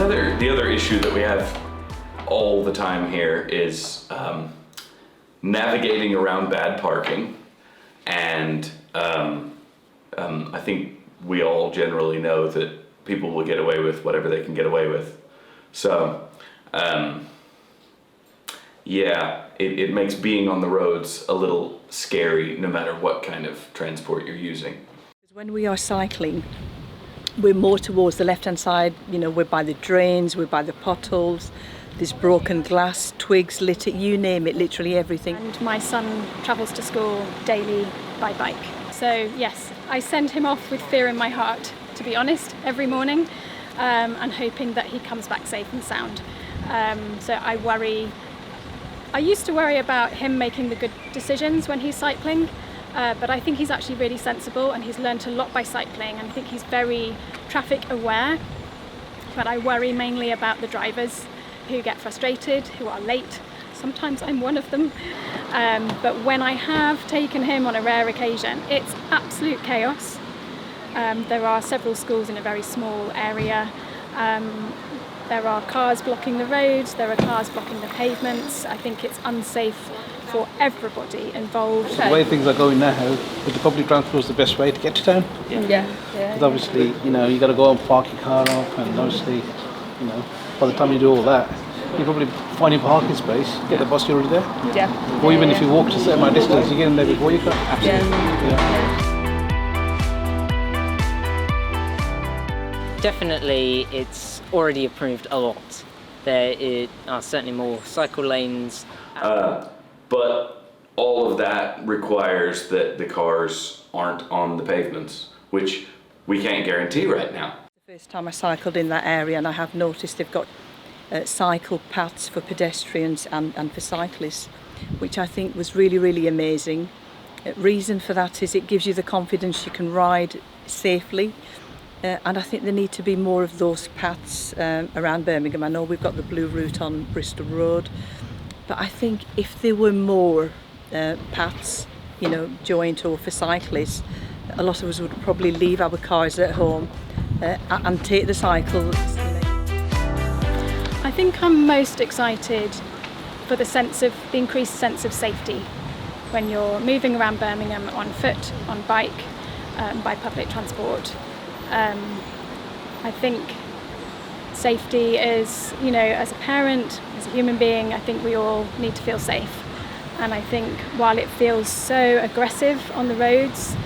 the other issue that we have all the time here is navigating around bad parking, and I think we all generally know that people will get away with whatever they can get away with. So yeah, it makes being on the roads a little scary no matter what kind of transport you're using. When we are cycling, we're more towards the left-hand side, you know, we're by the drains, we're by the potholes, there's broken glass, twigs, litter, you name it, literally everything. And my son travels to school daily by bike. So yes, I send him off with fear in my heart, to be honest, every morning, and hoping that he comes back safe and sound. So I used to worry about him making the good decisions when he's cycling, but I think he's actually really sensible and he's learnt a lot by cycling, and I think he's very traffic aware. But I worry mainly about the drivers who get frustrated, who are late. Sometimes I'm one of them. But when I have taken him on a rare occasion, it's absolute chaos. There are several schools in a very small area. There are cars blocking the roads, there are cars blocking the pavements. I think it's unsafe for everybody involved. The way things are going now, the public transport is the best way to get to town. Yeah. Because obviously, you know, you got to go and park your car up, and obviously, you know, by the time you do all that, you probably find your parking space, get the bus, you're already there. Yeah. Or even if you walk to a certain amount of distance, you get in there before you come. Definitely, it's already improved a lot. There are certainly more cycle lanes. But all of that requires that the cars aren't on the pavements, which we can't guarantee right now. The first time I cycled in that area, and I have noticed they've got cycle paths for pedestrians and for cyclists, which I think was really, really amazing. Reason for that is it gives you the confidence you can ride safely. And I think there need to be more of those paths around Birmingham. I know we've got the blue route on Bristol Road, but I think if there were more paths, you know, joint or for cyclists, a lot of us would probably leave our cars at home and take the cycle. I think I'm most excited for the increased sense of safety when you're moving around Birmingham on foot, on bike, by public transport. I think safety is, you know, as a parent, as a human being, I think we all need to feel safe. And I think while it feels so aggressive on the roads,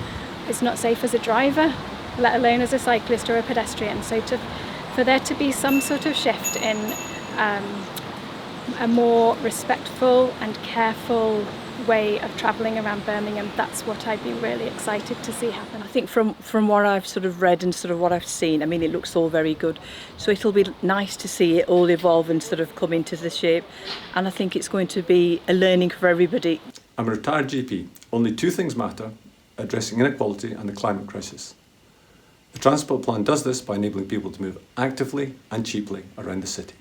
it's not safe as a driver, let alone as a cyclist or a pedestrian. So for there to be some sort of shift in a more respectful and careful way of travelling around Birmingham, that's what I'd be really excited to see happen. I think from what I've sort of read and sort of what I've seen, I mean, it looks all very good. So it'll be nice to see it all evolve and sort of come into the shape. And I think it's going to be a learning for everybody. I'm a retired GP. Only two things matter: addressing inequality and the climate crisis. The Transport Plan does this by enabling people to move actively and cheaply around the city.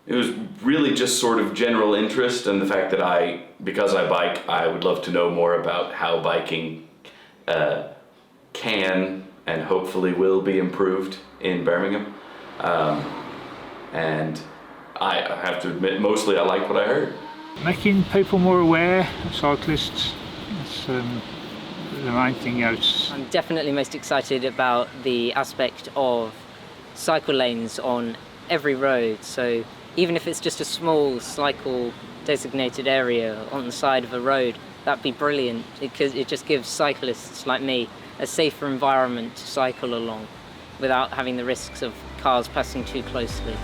It was really just sort of general interest, and the fact that because I bike, I would love to know more about how biking can and hopefully will be improved in Birmingham. And I have to admit, mostly I like what I heard. Making people more aware of cyclists, that's the main thing. I'm definitely most excited about the aspect of cycle lanes on every road. So even if it's just a small cycle designated area on the side of a road, that'd be brilliant, because it just gives cyclists like me a safer environment to cycle along without having the risks of cars passing too closely.